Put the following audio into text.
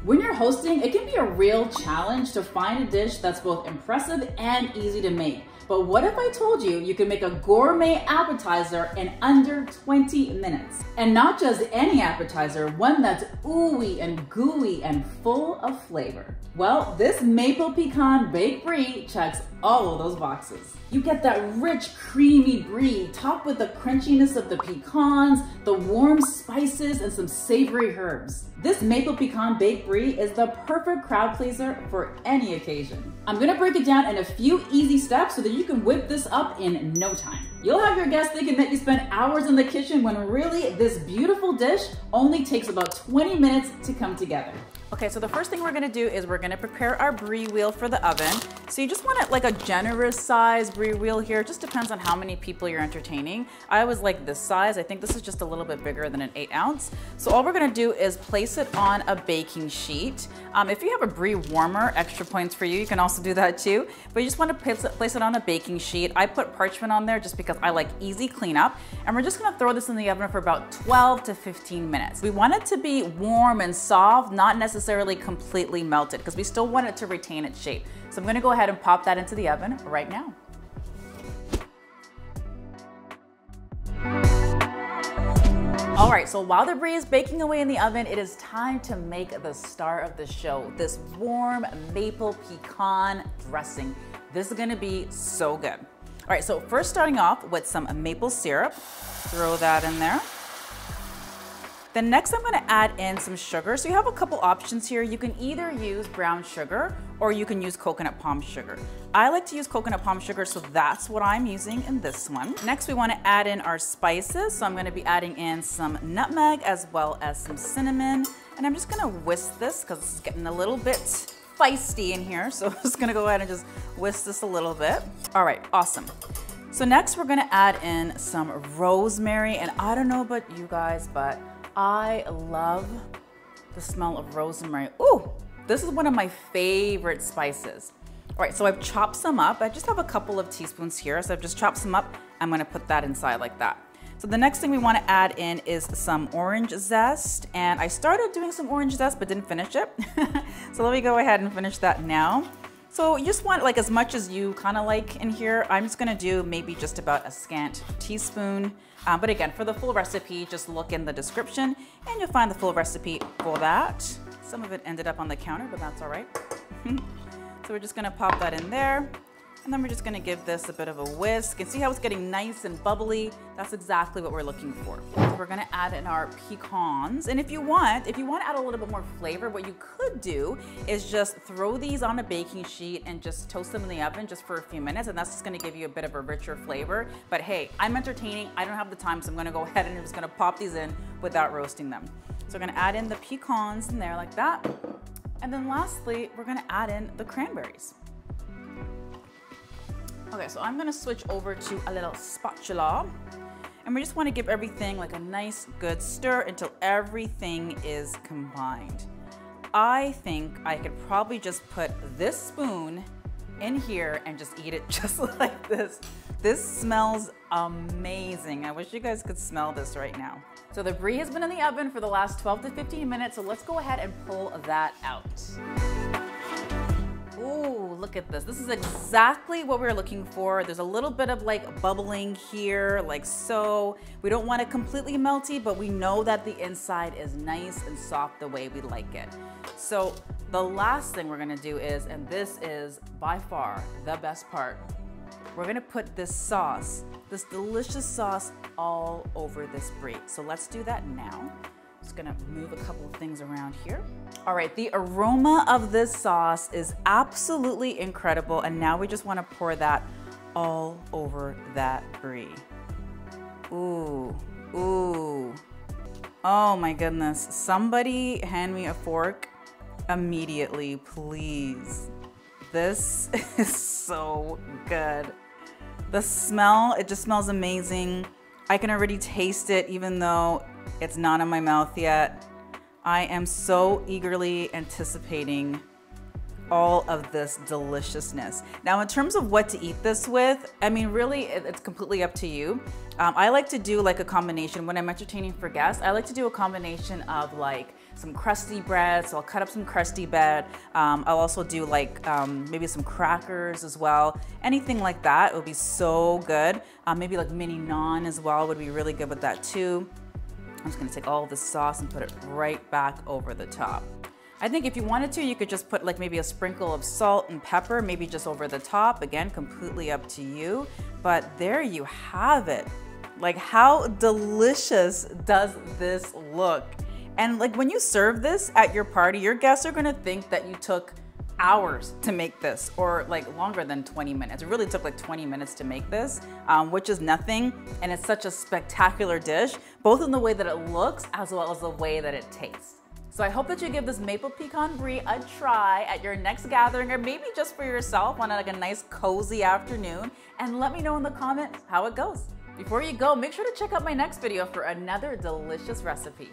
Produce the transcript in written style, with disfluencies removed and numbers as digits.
When you're hosting, it can be a real challenge to find a dish that's both impressive and easy to make. But what if I told you you can make a gourmet appetizer in under 20 minutes? And not just any appetizer, one that's ooey and gooey and full of flavor. Well, this Maple Pecan Baked Brie checks all of those boxes. You get that rich, creamy brie topped with the crunchiness of the pecans, the warm spices, and some savory herbs. This Maple Pecan Baked Brie is the perfect crowd pleaser for any occasion. I'm gonna break it down in a few easy steps so that you can whip this up in no time. You'll have your guests thinking that you spent hours in the kitchen when really this beautiful dish only takes about 20 minutes to come together. Okay, so the first thing we're gonna do is we're gonna prepare our brie wheel for the oven. So you just want it like a generous size brie wheel here. It just depends on how many people you're entertaining. I always like this size. I think this is just a little bit bigger than an 8 ounce. So all we're gonna do is place it on a baking sheet. If you have a brie warmer, extra points for you. You can also do that too. But you just wanna place it on a baking sheet. I put parchment on there just because I like easy cleanup. And we're just gonna throw this in the oven for about 12 to 15 minutes. We want it to be warm and soft, not necessarily completely melted, because we still want it to retain its shape. So I'm gonna go ahead and pop that into the oven right now. All right, so while the brie is baking away in the oven, it is time to make the star of the show, this warm maple pecan dressing. This is gonna be so good. All right, so first starting off with some maple syrup, throw that in there. Then next I'm gonna add in some sugar. So you have a couple options here. You can either use brown sugar or you can use coconut palm sugar. I like to use coconut palm sugar, so that's what I'm using in this one. Next we wanna add in our spices. So I'm gonna be adding in some nutmeg as well as some cinnamon. And I'm just gonna whisk this because it's getting a little bit feisty in here. So I'm just gonna go ahead and just whisk this a little bit. All right, awesome. So next we're gonna add in some rosemary. And I don't know about you guys, but I love the smell of rosemary. Ooh, this is one of my favorite spices. All right, so I've chopped some up. I just have a couple of teaspoons here. So I've just chopped some up. I'm gonna put that inside like that. So the next thing we wanna add in is some orange zest. And I started doing some orange zest, but didn't finish it. So let me go ahead and finish that now. So you just want like as much as you kind of like in here. I'm just gonna do maybe just about a scant teaspoon. But again, for the full recipe, just look in the description and you'll find the full recipe for that. Some of it ended up on the counter, but that's all right. So we're just gonna pop that in there. And then we're just gonna give this a bit of a whisk and see how it's getting nice and bubbly. That's exactly what we're looking for. So we're gonna add in our pecans. And if you want to add a little bit more flavor, what you could do is just throw these on a baking sheet and just toast them in the oven just for a few minutes. And that's just gonna give you a bit of a richer flavor. But hey, I'm entertaining. I don't have the time, so I'm gonna go ahead and I'm just gonna pop these in without roasting them. So we're gonna add in the pecans in there like that. And then lastly, we're gonna add in the cranberries. Okay, so I'm gonna switch over to a little spatula and we just wanna give everything like a nice good stir until everything is combined. I think I could probably just put this spoon in here and just eat it just like this. This smells amazing. I wish you guys could smell this right now. So the brie has been in the oven for the last 12 to 15 minutes, so let's go ahead and pull that out. Ooh, look at this. This is exactly what we're looking for. There's a little bit of like bubbling here, like so. We don't want it completely melty, but we know that the inside is nice and soft the way we like it. So the last thing we're gonna do is, and this is by far the best part, we're gonna put this sauce, this delicious sauce all over this brie. So let's do that now. Just gonna move a couple of things around here. All right, the aroma of this sauce is absolutely incredible. And now we just wanna pour that all over that brie. Ooh, ooh. Oh my goodness. Somebody hand me a fork immediately, please. This is so good. The smell, it just smells amazing. I can already taste it even though it's not in my mouth yet. I am so eagerly anticipating all of this deliciousness. Now, in terms of what to eat this with, I mean, really, it's completely up to you. I like to do like a combination when I'm entertaining for guests. I like to do a combination of like some crusty bread, so I'll cut up some crusty bread. I'll also do like maybe some crackers as well. Anything like that would be so good. Maybe like mini naan as well would be really good with that too. I'm just gonna take all of the sauce and put it right back over the top. I think if you wanted to, you could just put like maybe a sprinkle of salt and pepper, maybe just over the top. Again, completely up to you. But there you have it. Like, how delicious does this look? And like when you serve this at your party, your guests are gonna think that you took hours to make this, or like longer than 20 minutes. It really took like 20 minutes to make this, which is nothing. And it's such a spectacular dish, both in the way that it looks as well as the way that it tastes. So I hope that you give this maple pecan brie a try at your next gathering, or maybe just for yourself on like a nice cozy afternoon, and let me know in the comments how it goes. Before you go, make sure to check out my next video for another delicious recipe.